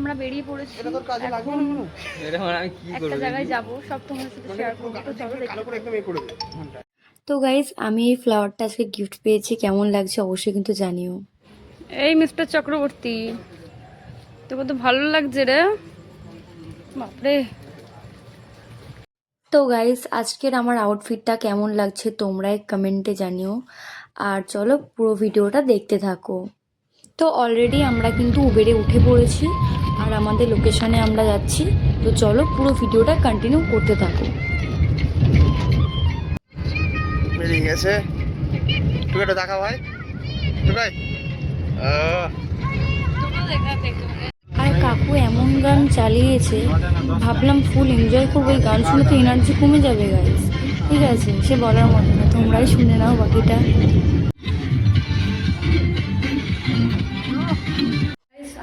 আমরা বেরিয়ে পড়েছি, একটা জায়গায় যাব, সব তোমার সাথে শেয়ার করবো। তো চলো দেখতে। তো গাইজ আমি এই ফ্লাওয়ারটা আজকে গিফট পেয়েছি, কেমন লাগছে অবশ্যই কিন্তু জানিও। এই মিস্টার চক্রবর্তী, তোকে তো ভালো লাগছে রে, বাপরে। তো গাইজ আজকের আমার আউটফিটটা কেমন লাগছে তোমরাই কমেন্টে জানিও, আর চলো পুরো ভিডিওটা দেখতে থাকো। তো অলরেডি আমরা কিন্তু উবেরে উঠে পড়েছি আর আমাদের লোকেশনে আমরা যাচ্ছি। তো চলো পুরো ভিডিওটা কন্টিনিউ করতে থাকো। বেরিয়ে গেছে, তুই এটা দেখা ভাই, ভাই আর কাকু এমন গান চালিয়েছে, ভাবলাম ফুল এনজয় করবো। এই গান শুনে তো এনার্জি কমে যাবে গাইজ, ঠিক আছে, সে বলার মতো না, তোমরাই শুনে নাও বাকিটা।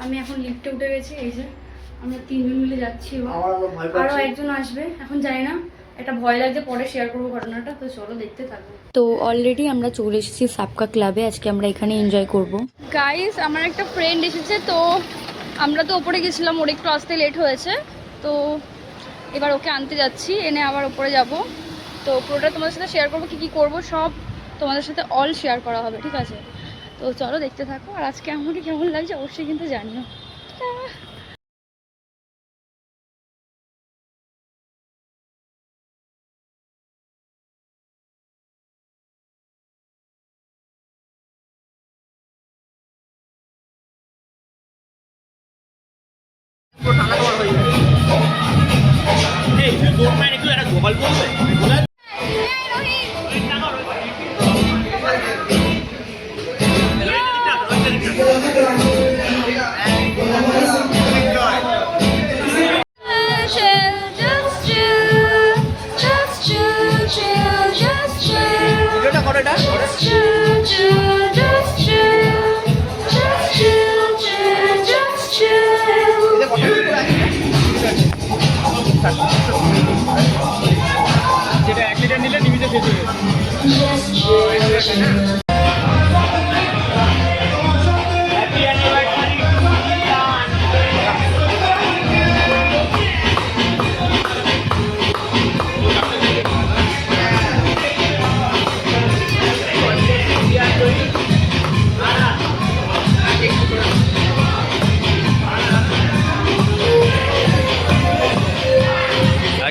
আমি এখন লিফটে উঠে গেছি, এই যে আমরা তিনজন মিলে যাচ্ছি, আরও একজন আসবে, এখন জানি না, একটা ভয় লাগছে, পরে শেয়ার করবো ঘটনাটা। তো চলো দেখতে থাকবো। তো অলরেডি আমরা চলে এসেছি সাপকা ক্লাবে, আজকে আমরা এখানে এনজয় করব। গাইস আমার একটা ফ্রেন্ড এসেছে, তো আমরা তো ওপরে গেছিলাম, ওর একটু আসতে লেট হয়েছে, তো এবার ওকে আনতে যাচ্ছি, এনে আবার ওপরে যাব। তো পুরোটা তোমাদের সাথে শেয়ার করবো, কী করবো সব তোমাদের সাথে অল শেয়ার করা হবে, ঠিক আছে। তো চলো দেখতে থাকো, আর আজকে আমাকে কেমন লাগছে অবশ্যই কিন্তু জানিও। যেটা 1 লিটার নিলে নিমিতে ফেসে গেছে।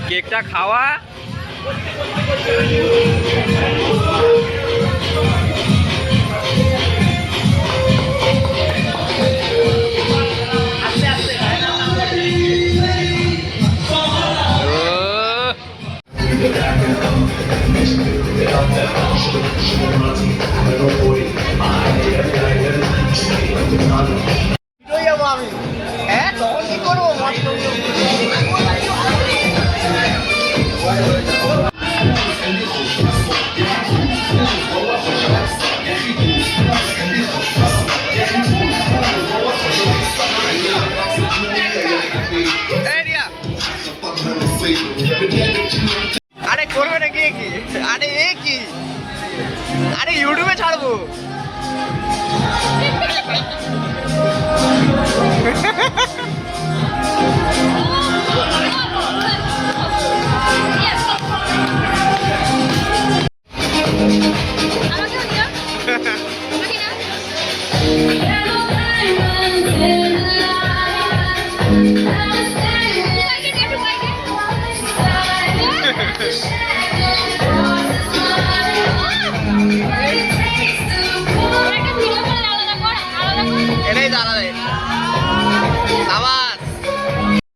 কেকটা খাওয়া আমি হ্যাঁ তখন কি করবো আরে করবে নাকি কি? আরে এ কি? আরে ইউটিউবে ছাড়বো।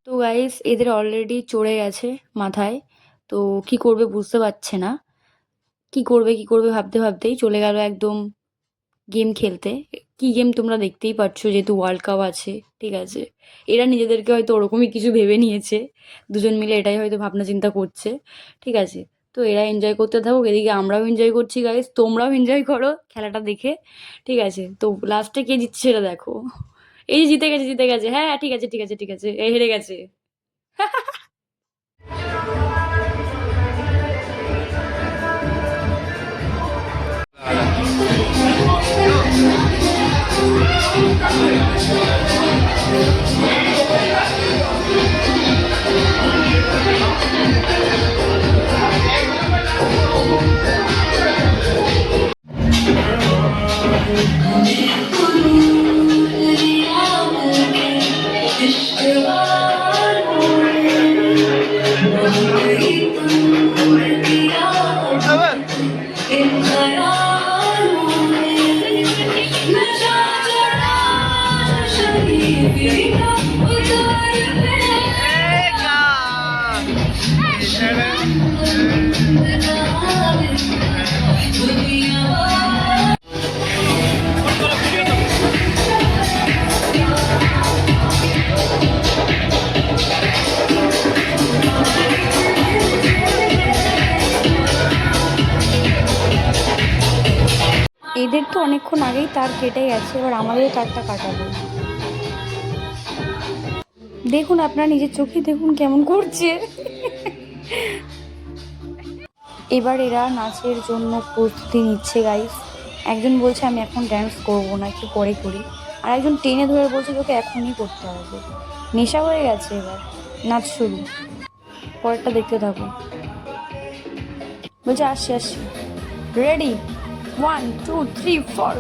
তো গাইস এদের অলরেডি চড়ে গেছে মাথায়, তো কি করবে বুঝতে পারছে না, কি করবে ভাবতে ভাবতেই চলে গেল একদম গেম খেলতে। কি গেম তোমরা দেখতেই পাচ্ছ, যেহেতু ওয়ার্ল্ড কাপ আছে, ঠিক আছে, এরা নিজেদেরকে হয়তো ওরকমই কিছু ভেবে নিয়েছে, দুজন মিলে এটাই হয়তো ভাবনা চিন্তা করছে, ঠিক আছে। তো এরা এনজয় করতে থাকুক, এদিকে আমরাও এনজয় করছি গাইস, তোমরাও এনজয় করো খেলাটা দেখে, ঠিক আছে। তো লাস্টে কে জিতছে সেটা দেখো। এই যে জিতে গেছে, হ্যাঁ ঠিক আছে এই হেরে গেছে। এদের তো অনেকক্ষণ আগেই তার কেটে গেছে, এবার আমাদেরও তারটা কাটাবো। দেখুন, আপনারা নিজের চোখে দেখুন কেমন করছে। এবার এরা নাচের জন্য প্রস্তুতি নিচ্ছে গাইস। একজন বলছে আমি এখন ড্যান্স করবো না, একটু পরে করি। আর একজন টেনে ধরে বলছে তোকে এখনই করতে হবে। নেশা হয়ে গেছে, এবার নাচ শুরু। পরেরটা দেখতে থাকো। বলছে আসছি আসছি, ready, 1 2 3 4।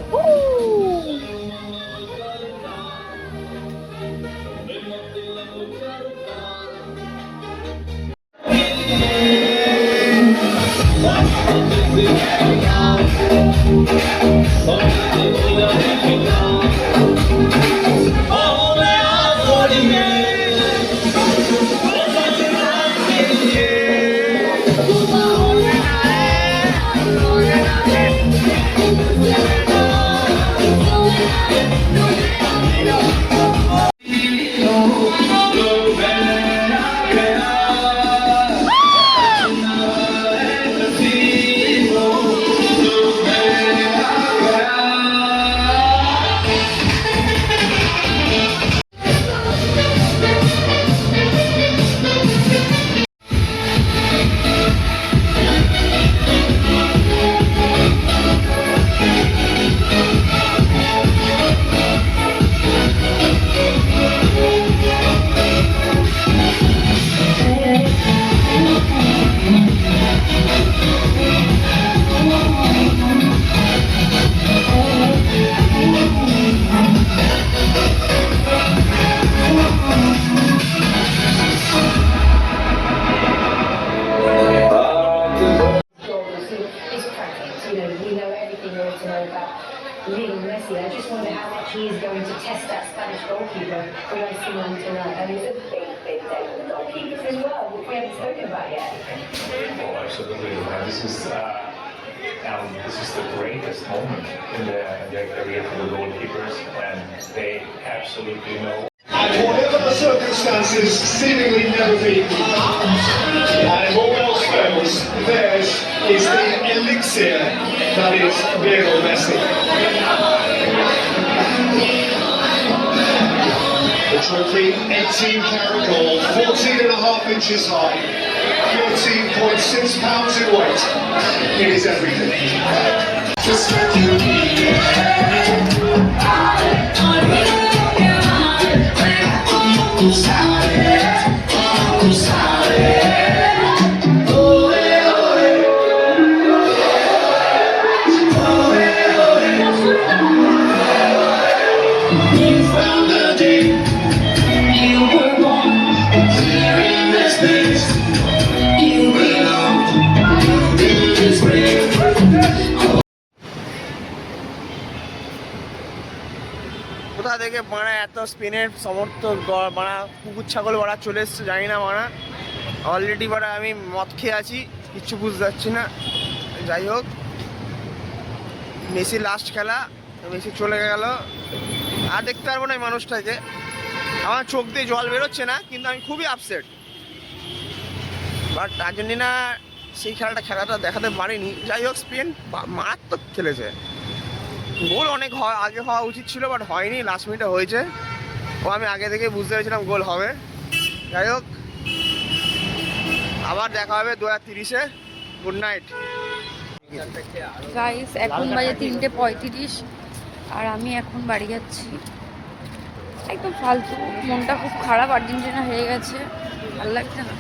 Lionel Messi. I just wonder how much he is going to test that Spanish goalkeeper when I see him tonight. And he's a big day for the goalkeepers as well, which we haven't spoken about yet. Oh, absolutely. This is the greatest moment in their career for the goalkeepers, and they absolutely know. And whatever the circumstances, seemingly never been. And if all else fails, theirs is the elixir that is Lionel Messi. The trophy, 18-carat gold, 14.5 inches high, 14.6 pounds in weight. It is everything. Just let you কোথা থেকে মারা এত স্পেনের সমর্থক মারা কুকুর ছাগল মারা চলে এসছে জানি না মারা। অলরেডি মারা আমি মদ খেয়ে আছি, কিচ্ছু বুঝতে পারছি না। যাই হোক, মেসি লাস্ট খেলা, মেসি চলে গেল, আর দেখতে পারবো না এই মানুষটাকে। আমার চোখ দিয়ে জল বেরোচ্ছে না, কিন্তু আমি খুবই আপসেট। বাট আর্জেন্টিনা সেই খেলাটা দেখাতে পারিনি। যাই হোক, স্পেন মারাত্মক খেলেছে। গোল অনেক আগে হওয়া উচিত ছিল, বাট হয়নি, লাস্ট মিনিটে হয়েছে। ও আমি আগে থেকে বুঝতে পেরেছিলাম গোল হবে। যাই হোক, আবার দেখা হবে 2030-এ। গুড নাইট গাইস, এখন বাজে 3:35 আর আমি এখন বাড়ি যাচ্ছি। একদম ফালতু, মনটা খুব খারাপ, আর্জেন্টিনা হয়ে গেছে, ভালো লাগছে না।